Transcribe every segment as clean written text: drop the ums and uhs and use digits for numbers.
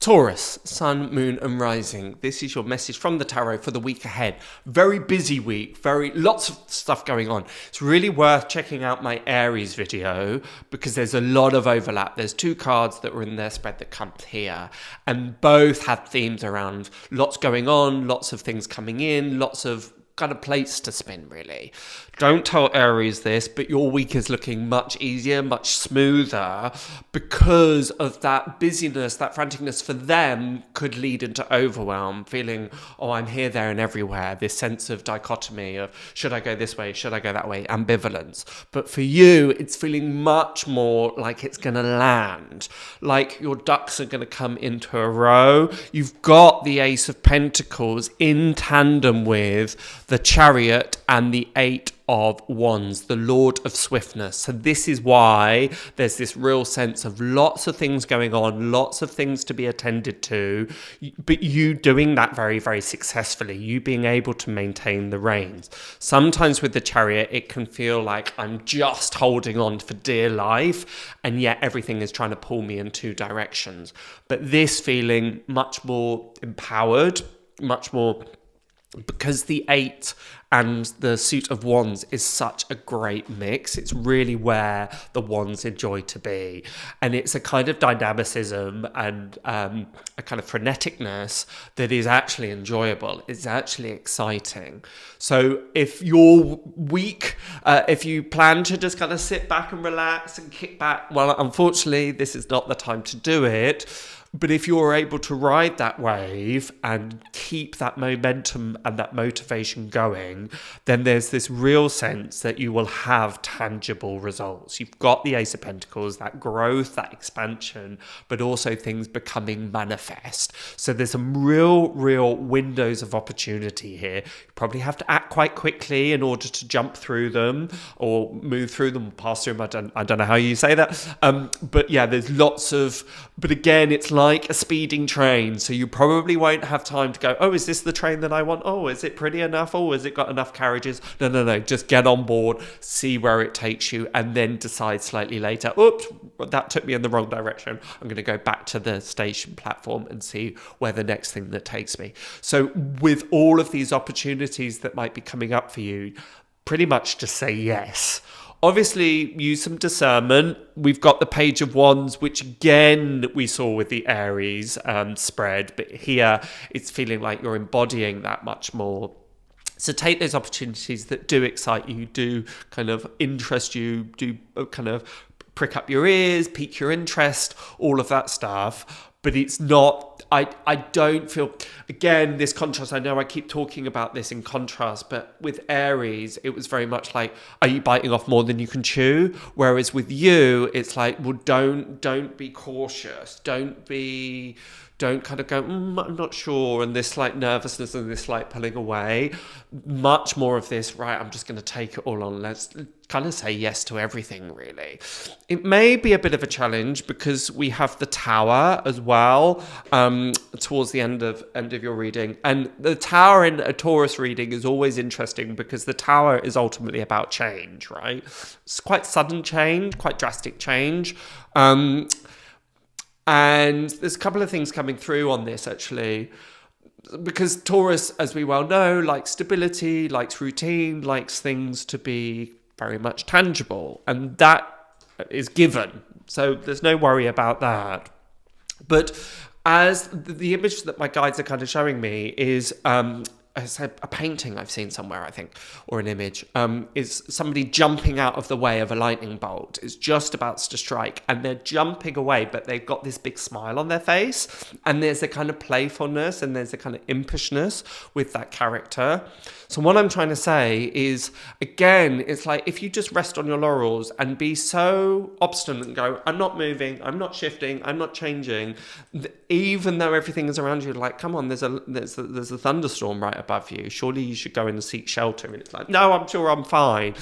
Taurus, Sun, Moon and Rising. This is your message from the tarot for the week ahead. Very busy week, lots of stuff going on. It's really worth checking out my Aries video because there's a lot of overlap. There's two cards that were in their spread that come here and both have themes around lots going on, lots of things coming in, lots of kind of plates to spin, really. Don't tell Aries this, but your week is looking much easier, much smoother because of that busyness, that franticness for them could lead into overwhelm, feeling, oh, I'm here, there and everywhere. This sense of dichotomy of should I go this way, should I go that way, ambivalence. But for you, it's feeling much more like it's going to land, like your ducks are going to come into a row. You've got the Ace of Pentacles in tandem with the Chariot and the Eight of Wands, the Lord of Swiftness. So this is why there's this real sense of lots of things going on, lots of things to be attended to, but you doing that very, very successfully, you being able to maintain the reins. Sometimes with the Chariot, it can feel like I'm just holding on for dear life, and yet everything is trying to pull me in two directions. But this feeling much more empowered, much more, because the Eight and the Suit of Wands is such a great mix. It's really where the Wands enjoy to be. And it's a kind of dynamicism and a kind of freneticness that is actually enjoyable. It's actually exciting. So if you're weak, if you plan to just kind of sit back and relax and kick back, well, unfortunately, this is not the time to do it. But if you're able to ride that wave and keep that momentum and that motivation going, then there's this real sense that you will have tangible results. You've got the Ace of Pentacles, that growth, that expansion, but also things becoming manifest. So there's some real windows of opportunity here. You probably have to act quite quickly in order to jump through them or move through them, pass through them. I don't know how you say that. But yeah, there's lots of, but again, it's like a speeding train. So you probably won't have time to go, oh, is this the train that I want? Oh, is it pretty enough? Oh, has it got enough carriages? No. Just get on board, see where it takes you, and then decide slightly later, oops, that took me in the wrong direction. I'm going to go back to the station platform and see where the next thing that takes me. So with all of these opportunities that might be coming up for you, pretty much just say yes. Obviously, use some discernment. We've got the Page of Wands, which again, we saw with the Aries spread. But here, it's feeling like you're embodying that much more. So take those opportunities that do excite you, do kind of interest you, do kind of prick up your ears, pique your interest, all of that stuff. But it's not, I don't feel, again, this contrast, I know I keep talking about this in contrast, but with Aries, it was very much like, are you biting off more than you can chew? Whereas with you, it's like, well, don't be cautious. Don't kind of go, I'm not sure, and this slight nervousness and this slight pulling away. Much more of this, right, I'm just going to take it all on. Let's kind of say yes to everything, really. It may be a bit of a challenge because we have the Tower as well towards the end of your reading. And the Tower in a Taurus reading is always interesting because the Tower is ultimately about change, right? It's quite sudden change, quite drastic change. And there's a couple of things coming through on this, actually, because Taurus, as we well know, likes stability, likes routine, likes things to be very much tangible, and that is given. So there's no worry about that. But as the image that my guides are kind of showing me is a painting I've seen somewhere, I think, or an image, is somebody jumping out of the way of a lightning bolt. It's just about to strike, and they're jumping away, but they've got this big smile on their face, and there's a kind of playfulness, and there's a kind of impishness with that character. So what I'm trying to say is, again, it's like if you just rest on your laurels and be so obstinate and go, I'm not moving, I'm not shifting, I'm not changing, even though everything is around you, like, come on, there's a thunderstorm right above you. Surely you should go and seek shelter. And it's like, no, I'm sure I'm fine.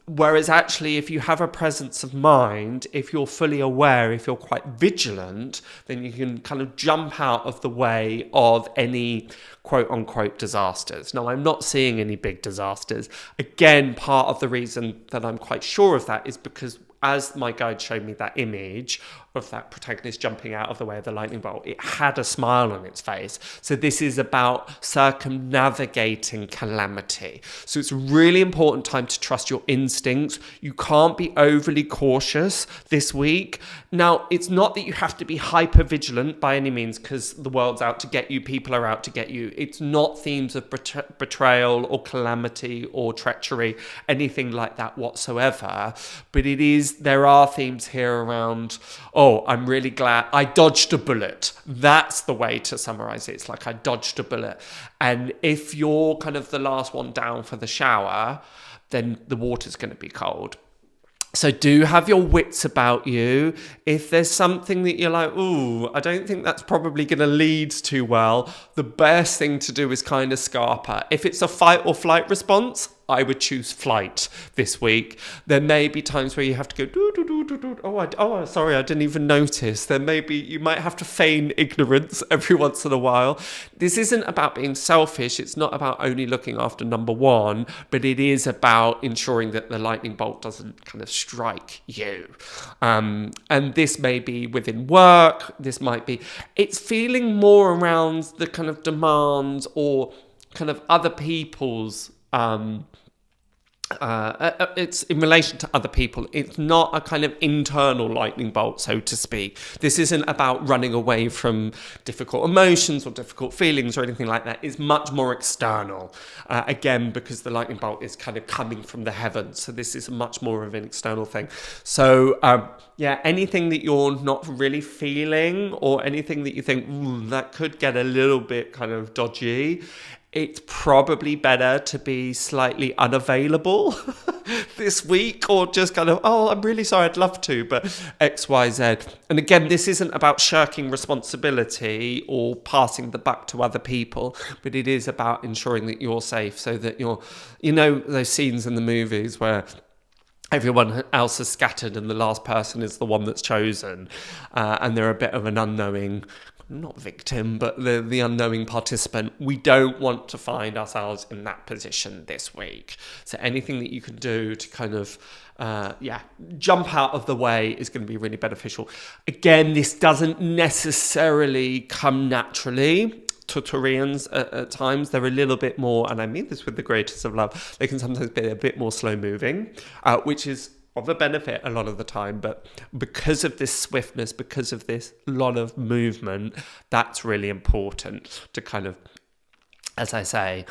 Whereas actually, if you have a presence of mind, if you're fully aware, if you're quite vigilant, then you can kind of jump out of the way of any quote unquote disasters. Now, I'm not seeing any big disasters. Again, part of the reason that I'm quite sure of that is because as my guide showed me that image of that protagonist jumping out of the way of the lightning bolt, it had a smile on its face. So this is about circumnavigating calamity. So it's a really important time to trust your instincts. You can't be overly cautious this week. Now, it's not that you have to be hyper vigilant by any means, because the world's out to get you, people are out to get you. It's not themes of betrayal or calamity or treachery, anything like that whatsoever. But there are themes here around, oh, I'm really glad I dodged a bullet. That's the way to summarize it. It's like I dodged a bullet. And if you're kind of the last one down for the shower, then the water's going to be cold. So do have your wits about you. If there's something that you're like, ooh, I don't think that's probably going to lead too well, the best thing to do is kind of scarper. If it's a fight or flight response, I would choose flight this week. There may be times where you have to go, sorry, I didn't even notice. Then maybe you might have to feign ignorance every once in a while. This isn't about being selfish. It's not about only looking after number one, but it is about ensuring that the lightning bolt doesn't kind of strike you. And this may be within work. It's feeling more around the kind of demands or kind of other people's it's in relation to other people. It's not a kind of internal lightning bolt, so to speak. This isn't about running away from difficult emotions or difficult feelings or anything like that. It's much more external, again, because the lightning bolt is kind of coming from the heavens. So this is much more of an external thing. So anything that you're not really feeling or anything that you think that could get a little bit kind of dodgy, it's probably better to be slightly unavailable this week, or just kind of, oh, I'm really sorry, I'd love to, but X, Y, Z. And again, this isn't about shirking responsibility or passing the buck to other people, but it is about ensuring that you're safe, so that those scenes in the movies where everyone else is scattered and the last person is the one that's chosen, and they're a bit of an unknowing, not victim, but the unknowing participant. We don't want to find ourselves in that position this week. So anything that you can do to kind of, jump out of the way is going to be really beneficial. Again, this doesn't necessarily come naturally to Taurians at times. They're a little bit more, and I mean this with the greatest of love, they can sometimes be a bit more slow moving, which is of a benefit a lot of the time, but because of this swiftness, because of this lot of movement, that's really important to kind of, as I say,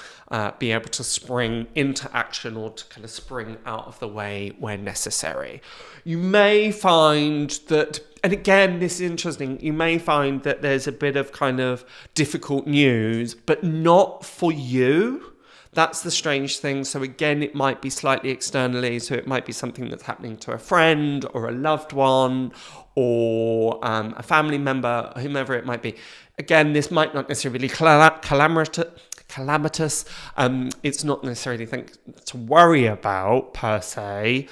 be able to spring into action or to kind of spring out of the way where necessary. You may find that, and again, this is interesting, you may find that there's a bit of kind of difficult news, but not for you. That's the strange thing. So again, it might be slightly externally. So it might be something that's happening to a friend or a loved one or a family member, whomever it might be. Again, this might not necessarily be calamitous. It's not necessarily anything to worry about per se.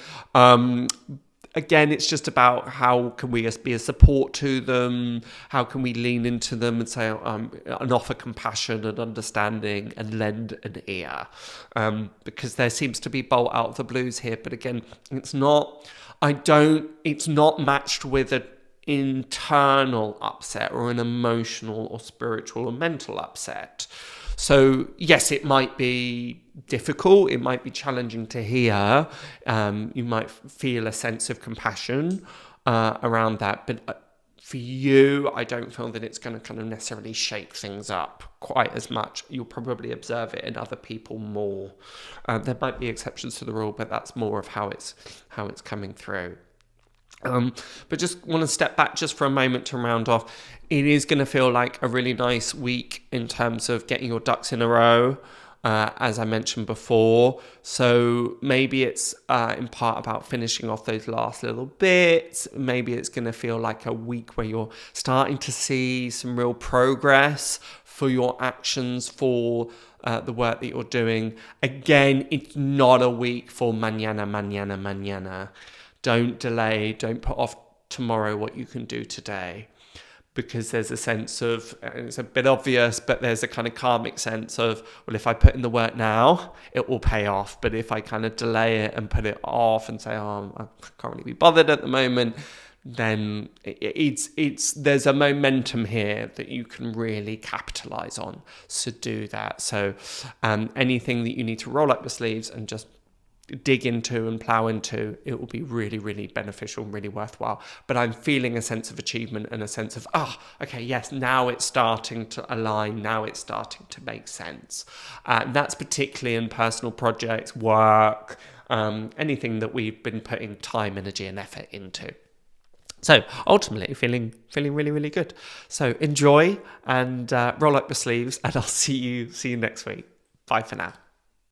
Again, it's just about how can we be a support to them? How can we lean into them and say, and offer compassion and understanding and lend an ear? Because there seems to be bolt out of the blues here. But again, it's not matched with an internal upset or an emotional or spiritual or mental upset. So yes, it might be difficult, it might be challenging to hear, you might feel a sense of compassion around that, but for you, I don't feel that it's going to kind of necessarily shake things up quite as much. You'll probably observe it in other people more. There might be exceptions to the rule, but that's more of how it's coming through. But just want to step back just for a moment to round off. It is going to feel like a really nice week in terms of getting your ducks in a row, as I mentioned before. So maybe it's in part about finishing off those last little bits. Maybe it's going to feel like a week where you're starting to see some real progress for your actions, for the work that you're doing. Again, it's not a week for mañana. Don't delay, don't put off tomorrow what you can do today, because there's a sense of, and it's a bit obvious, but there's a kind of karmic sense of, well, if I put in the work now, it will pay off. But if I kind of delay it and put it off and say, oh, I can't really be bothered at the moment, then there's a momentum here that you can really capitalize on. So do that. So anything that you need to roll up your sleeves and just dig into and plow into, it will be really, really beneficial and really worthwhile. But I'm feeling a sense of achievement and a sense of, okay, yes, now it's starting to align, now it's starting to make sense. That's particularly in personal projects, work, anything that we've been putting time, energy and effort into. So ultimately feeling really, really good. So enjoy and roll up your sleeves, and I'll see you next week. Bye for now.